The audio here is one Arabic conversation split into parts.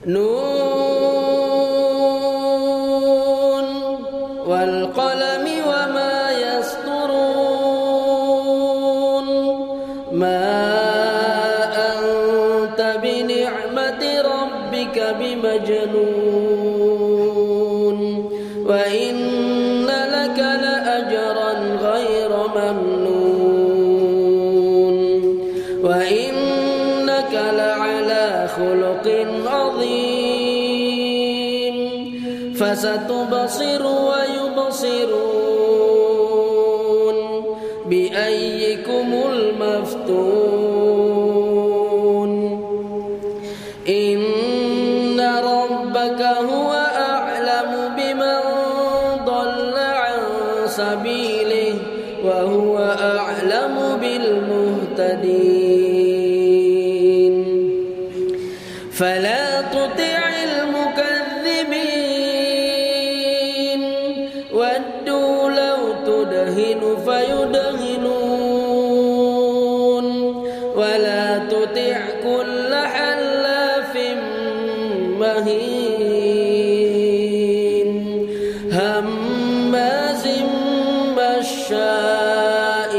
نون والقلم وما يسطرون ما أنت بنعمة ربك بمجنون وإن لك لأجرا غير ممنون وإنك لعلى خلق عظيم فستبصر ويبصرون بأيكم المفتون إن ربك هو أعلم بمن ضل عن سبيله وهو أعلم بالمهتدين فلا تطع المكذبين ودوا لو تدهن فيدهنون ولا تطع كل حلاف مهين هماز مشاء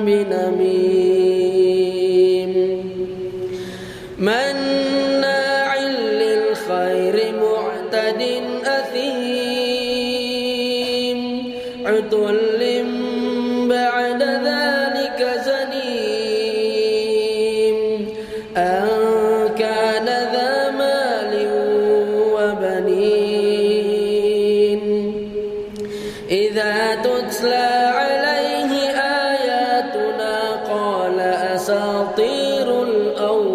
بنميم مناع للخير معتد أثيم عتل بعد ذلك زنيم أن كان ذا مال وبنين إذا تتلى عليه آياتنا قال أساطير الأولين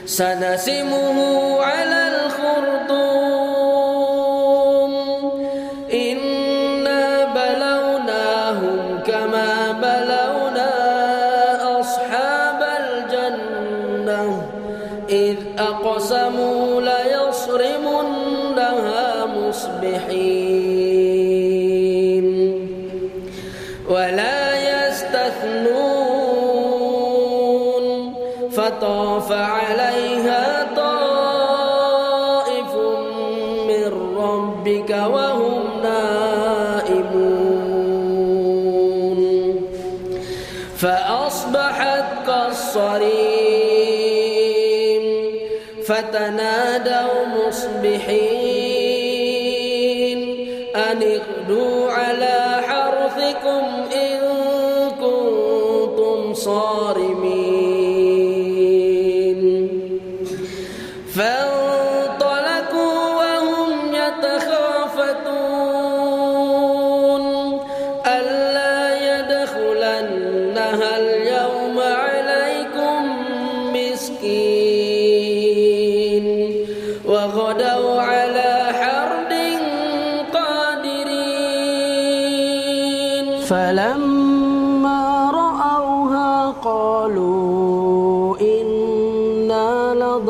سنسمه على الخرطوم إنا بلوناهم كما بلونا أصحاب الجنة إذ أقسموا ليصرمنها مصبحين ولا يستثنون فطاف عليها طائف من ربك وهم نائمون فأصبحت كالصريم فتنادوا مصبحين أن اغدوا على حرثكم إن كنتم صارمين فانطلقوا وهم يتخافتون ألا يدخلنها اليوم عليكم مسكين وغدوا على حرد قادرين فلما رأوها قالوا إنا لضالون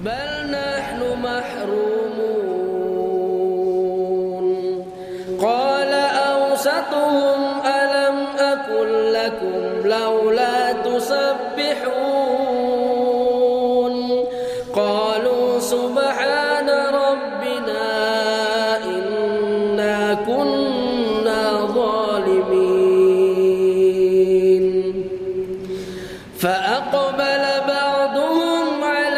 بل نحن محرومون قال أوسطهم ألم أقل لكم لولا تسبحون قالوا سبحان ربنا إنا كنا ظالمين فأقبل